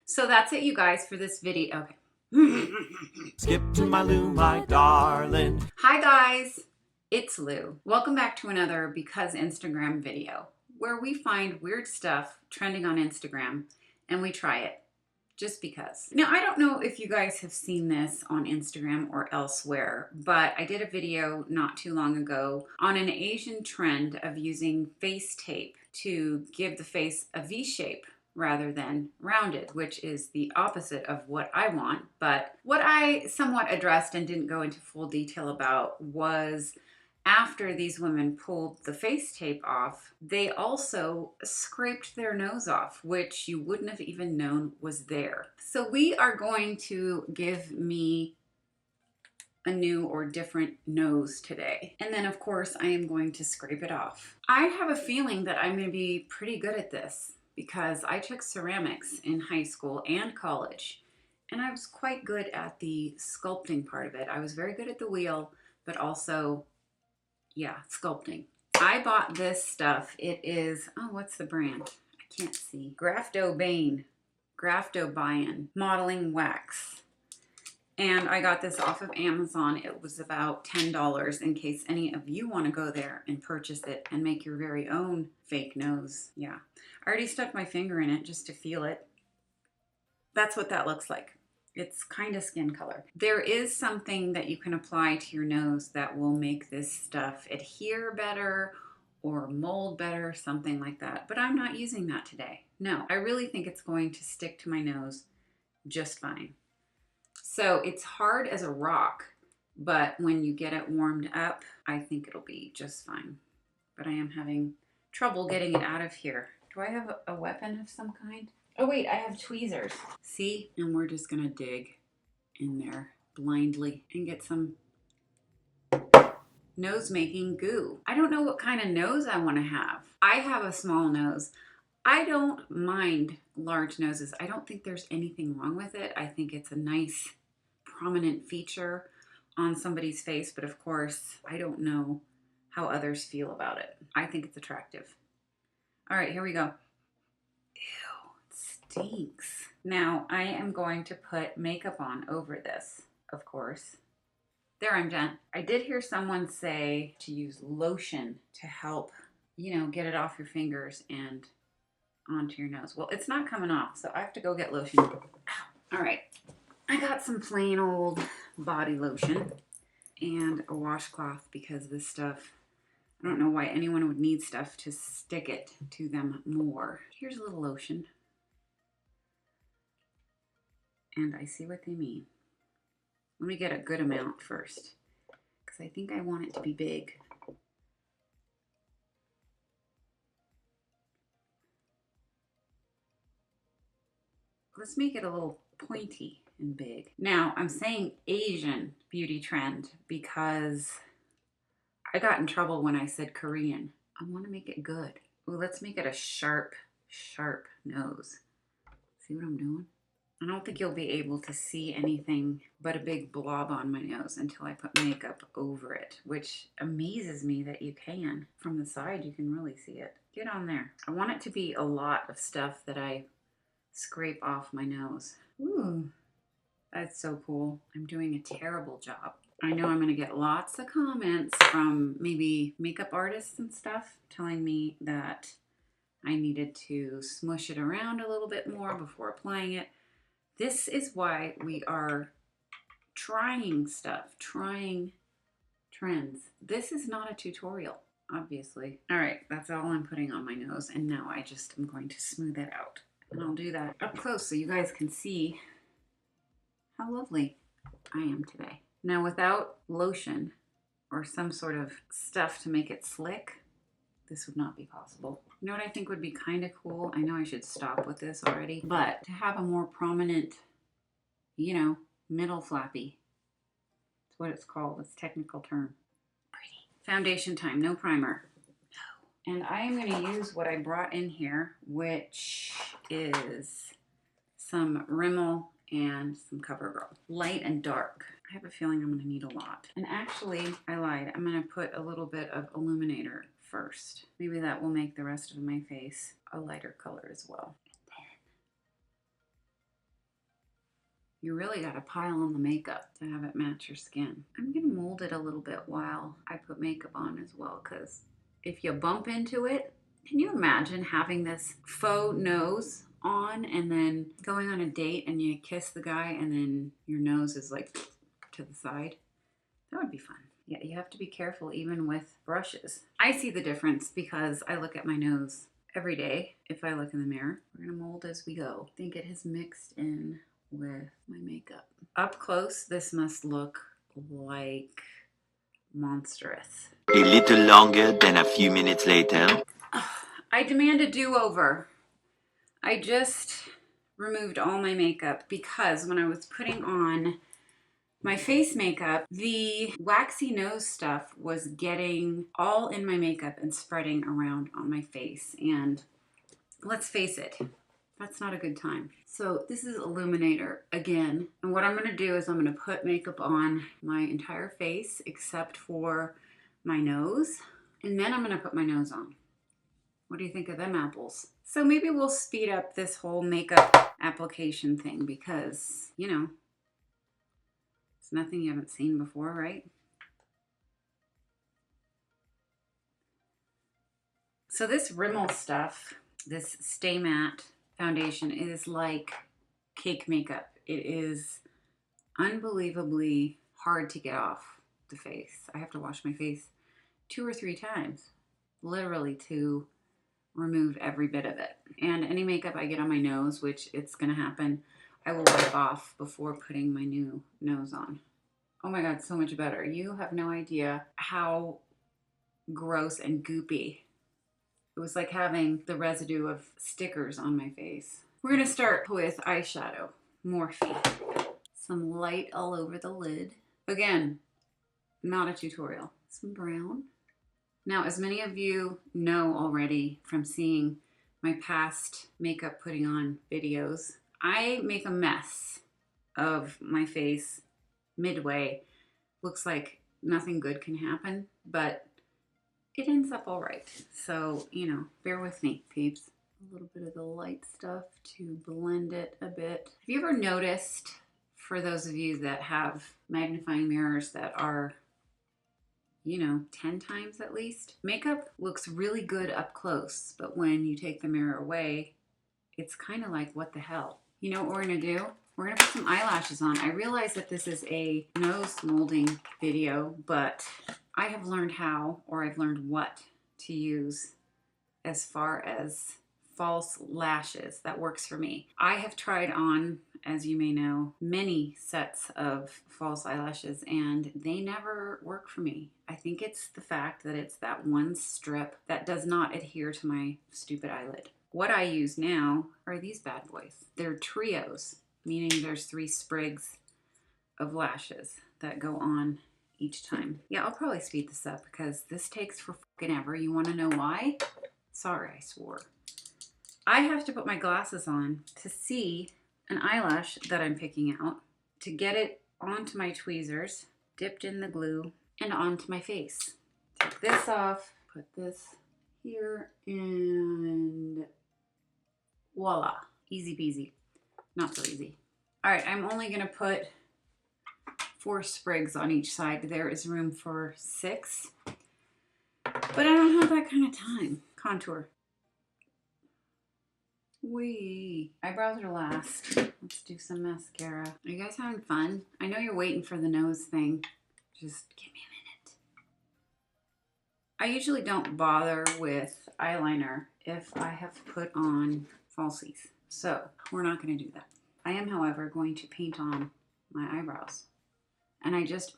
So that's it, you guys, for this video. Okay. Skip to my Lou, my darling. Hi guys, it's Lou. Welcome back to another Because Instagram video, where we find weird stuff trending on Instagram and we try it just because. Now, I don't know if you guys have seen this on Instagram or elsewhere, but I did a video not too long ago on an Asian trend of using face tape to give the face a V shape rather than rounded, which is the opposite of what I want. But what I somewhat addressed and didn't go into full detail about was after these women pulled the face tape off, they also scraped their nose off, which you wouldn't have even known was there. So we are going to give me a new or different nose today. And then of course I am going to scrape it off. I have a feeling that I'm going to be pretty good at this because I took ceramics in high school and college, and I was quite good at the sculpting part of it. I was very good at the wheel, but also, yeah, sculpting. I bought this stuff. It is, oh, what's the brand? I can't see. Graftobian modeling wax. And I got this off of Amazon. It was about $10 in case any of you want to go there and purchase it and make your very own fake nose. Yeah. I already stuck my finger in it just to feel it. That's what that looks like. It's kind of skin color. There is something that you can apply to your nose that will make this stuff adhere better or mold better, something like that. But I'm not using that today. No, I really think it's going to stick to my nose just fine. So it's hard as a rock, but when you get it warmed up, I think it'll be just fine. But I am having trouble getting it out of here. Do I have a weapon of some kind? Oh wait, I have tweezers. See? And we're just gonna dig in there blindly and get some nose making goo. I don't know what kind of nose I want to have. I have a small nose. I don't mind large noses. I don't think there's anything wrong with it. I think it's a nice prominent feature on somebody's face, but of course, I don't know how others feel about it. I think it's attractive. All right, here we go. Ew, it stinks. Now, I am going to put makeup on over this, of course. There, I'm done. I did hear someone say to use lotion to help, get it off your fingers and onto your nose. Well, it's not coming off, so I have to go get lotion. Ow. All right, I got some plain old body lotion and a washcloth because this stuff, I don't know why anyone would need stuff to stick it to them more. Here's a little lotion. And I see what they mean. Let me get a good amount first because I think I want it to be big. Let's make it a little pointy and big. Now, I'm saying Asian beauty trend because I got in trouble when I said Korean. I want to make it good. Ooh, let's make it a sharp, sharp nose. See what I'm doing? I don't think you'll be able to see anything but a big blob on my nose until I put makeup over it, which amazes me that you can. From the side, you can really see it. Get on there. I want it to be a lot of stuff that I scrape off my nose. Ooh, that's so cool. I'm doing a terrible job. I know I'm gonna get lots of comments from maybe makeup artists and stuff telling me that I needed to smush it around a little bit more before applying it. This is why we are trying stuff, trying trends. This is not a tutorial, obviously. All right, that's all I'm putting on my nose, and now I just am going to smooth it out. And I'll do that up close so you guys can see how lovely I am today. Now, without lotion or some sort of stuff to make it slick, this would not be possible. You know what I think would be kind of cool? I know I should stop with this already, but to have a more prominent, middle flappy. That's what it's called. It's a technical term. Pretty. Foundation time, no primer. No. And I am going to use what I brought in here, which is some Rimmel and some CoverGirl. Light and dark. I have a feeling I'm going to need a lot. And actually, I lied. I'm going to put a little bit of illuminator first. Maybe that will make the rest of my face a lighter color as well. You really got to pile on the makeup to have it match your skin. I'm gonna mold it a little bit while I put makeup on as well, because if you bump into it, can you imagine having this faux nose on and then going on a date and you kiss the guy and then your nose is like to the side? That would be fun. Yeah, you have to be careful even with brushes. I see the difference because I look at my nose every day if I look in the mirror. We're gonna mold as we go. I think it has mixed in with my makeup. Up close, this must look like monstrous. A little longer than a few minutes later. I demand a do-over. I just removed all my makeup because when I was putting on my face makeup, the waxy nose stuff was getting all in my makeup and spreading around on my face. And let's face it, that's not a good time. So this is Illuminator again. And what I'm gonna do is I'm gonna put makeup on my entire face except for my nose. And then I'm gonna put my nose on. What do you think of them apples? So maybe we'll speed up this whole makeup application thing because, you know, it's nothing you haven't seen before, right? So this Rimmel stuff, this Stay Matte foundation is like cake makeup. It is unbelievably hard to get off the face. I have to wash my face 2 or 3 times, literally, to remove every bit of it. And any makeup I get on my nose, which it's gonna happen, I will wipe off before putting my new nose on. Oh my God, so much better. You have no idea how gross and goopy. It was like having the residue of stickers on my face. We're gonna start with eyeshadow, Morphe. Some light all over the lid. Again, not a tutorial. Some brown. Now, as many of you know already from seeing my past makeup putting on videos, I make a mess of my face midway. Looks like nothing good can happen, but it ends up all right. So, you know, bear with me, peeps. A little bit of the light stuff to blend it a bit. Have you ever noticed, for those of you that have magnifying mirrors that are, you know, 10 times at least, makeup looks really good up close, but when you take the mirror away, it's kind of like, what the hell? You know what we're gonna do? We're gonna put some eyelashes on. I realize that this is a nose molding video, but I have learned how, or I've learned what to use as far as false lashes. That works for me. I have tried on, as you may know, many sets of false eyelashes and they never work for me. I think it's the fact that it's that one strip that does not adhere to my stupid eyelid. What I use now are these bad boys. They're trios, meaning there's 3 sprigs of lashes that go on each time. Yeah, I'll probably speed this up because this takes for fucking ever. You want to know why? Sorry, I swore. I have to put my glasses on to see an eyelash that I'm picking out, to get it onto my tweezers, dipped in the glue, and onto my face. Take this off, put this here, and voila. Easy peasy. Not so easy. All right, I'm only gonna put 4 sprigs on each side. There is room for 6, but I don't have that kind of time. Contour. Wee. Eyebrows are last. Let's do some mascara. Are you guys having fun? I know you're waiting for the nose thing. Just give me a minute. I usually don't bother with eyeliner if I have put on falsies. So we're not going to do that. I am, however, going to paint on my eyebrows. And I just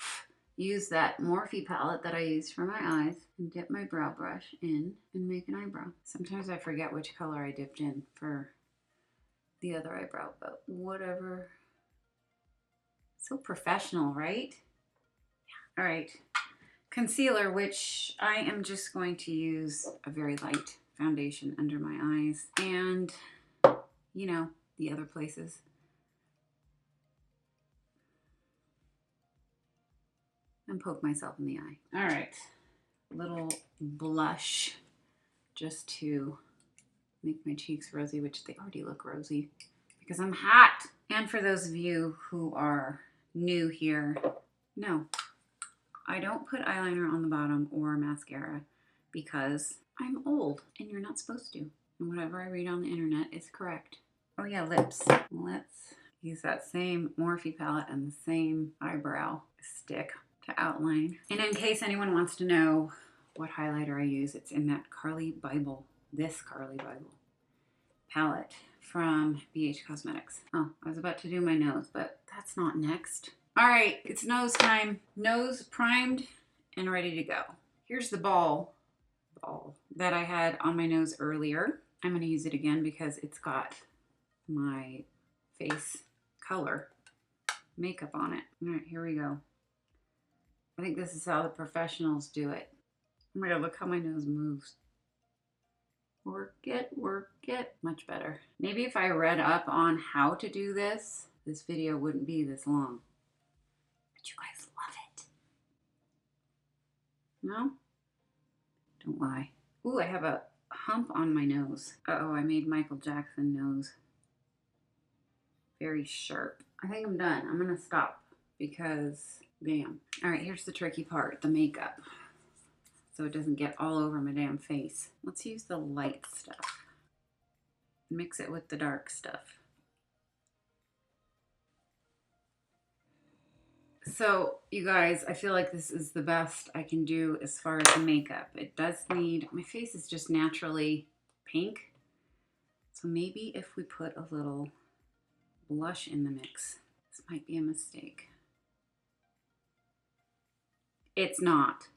use that Morphe palette that I used for my eyes and dip my brow brush in and make an eyebrow. Sometimes I forget which color I dipped in for the other eyebrow, but whatever. So professional, right? Yeah. All right. Concealer, which I am just going to use a very light foundation under my eyes and, you know, the other places. And poke myself in the eye. All right, little blush just to make my cheeks rosy, which they already look rosy because I'm hot. And And for those of you who are new here, no, I don't put eyeliner on the bottom or mascara because I'm old and you're not supposed to. And whatever I read on the internet is correct. Oh yeah, lips. Let's use that same Morphe palette and the same eyebrow stick to outline. And in case anyone wants to know what highlighter I use, it's in that Carly Bible, this Carly Bible palette from BH Cosmetics. Oh, I was about to do my nose, but that's not next. All right, it's nose time. Nose primed and ready to go. Here's the ball that I had on my nose earlier. I'm gonna use it again because it's got my face color makeup on it. All right, here we go. I think this is how the professionals do it. Oh my God, look how my nose moves. Work it, much better. Maybe if I read up on how to do this, this video wouldn't be this long. But you guys love it. No? Don't lie. Ooh, I have a hump on my nose. Uh-oh, I made Michael Jackson nose very sharp. I think I'm done. I'm gonna stop because, damn. All right, here's the tricky part, the makeup. So it doesn't get all over my damn face. Let's use the light stuff. Mix it with the dark stuff. So you guys, I feel like this is the best I can do as far as the makeup. It does need, my face is just naturally pink. So maybe if we put a little blush in the mix, this might be a mistake. It's not.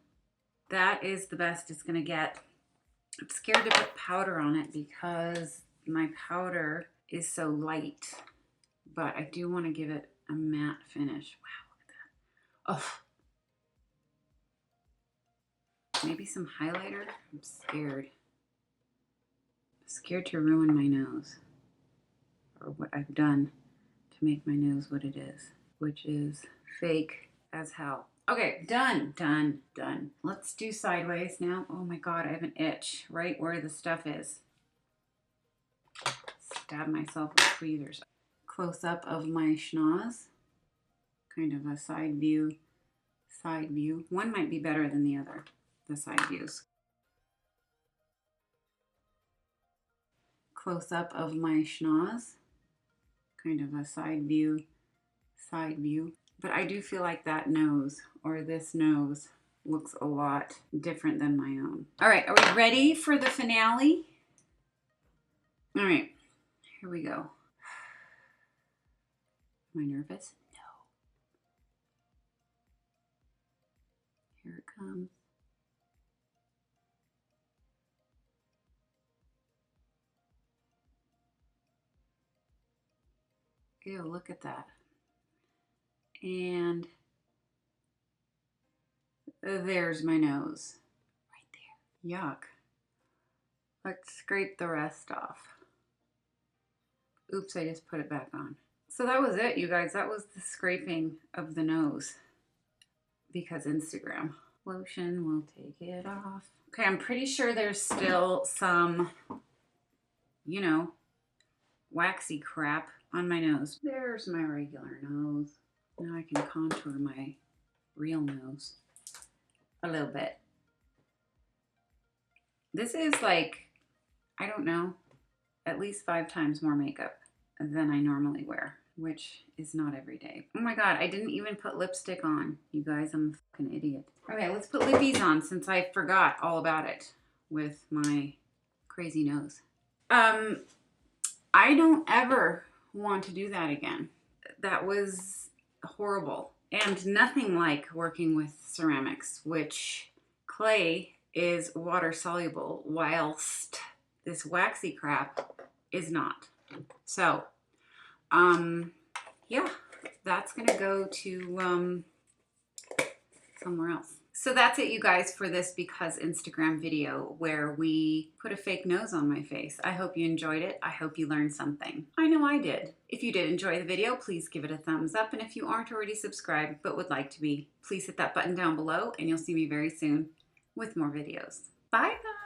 That is the best it's gonna get. I'm scared to put powder on it because my powder is so light, but I do want to give it a matte finish. Wow, look at that. Oh, maybe some highlighter. I'm scared. I'm scared to ruin my nose, or what I've done to make my nose what it is, which is fake as hell. Okay, done. Let's do sideways now. Oh my God, I have an itch right where the stuff is. Stab myself with tweezers. Close up of my schnoz. Kind of a side view. One might be better than the other, the side views. Close up of my schnoz. Kind of a side view. But I do feel like that nose, or this nose, looks a lot different than my own. All right, are we ready for the finale? All right, here we go. Am I nervous? No. Here it comes. Ew, look at that. And there's my nose right there. Yuck. Let's scrape the rest off. Oops, I just put it back on. So that was it, you guys. That was the scraping of the nose because Instagram. Lotion will take it off. Okay, I'm pretty sure there's still some, you know, waxy crap on my nose. There's my regular nose. Now I can contour my real nose a little bit. This is like, I don't know, at least 5 times more makeup than I normally wear, which is not every day. Oh my God, I didn't even put lipstick on. You guys, I'm a fucking idiot. Okay, let's put lippies on since I forgot all about it with my crazy nose. I don't ever want to do that again. That was horrible and nothing like working with ceramics, which clay is water soluble whilst this waxy crap is not. So yeah, that's gonna go to somewhere else. So that's it, you guys, for this Because Instagram video where we put a fake nose on my face. I hope you enjoyed it. I hope you learned something. I know I did. If you did enjoy the video, please give it a thumbs up. And if you aren't already subscribed but would like to be, please hit that button down below and you'll see me very soon with more videos. Bye, guys.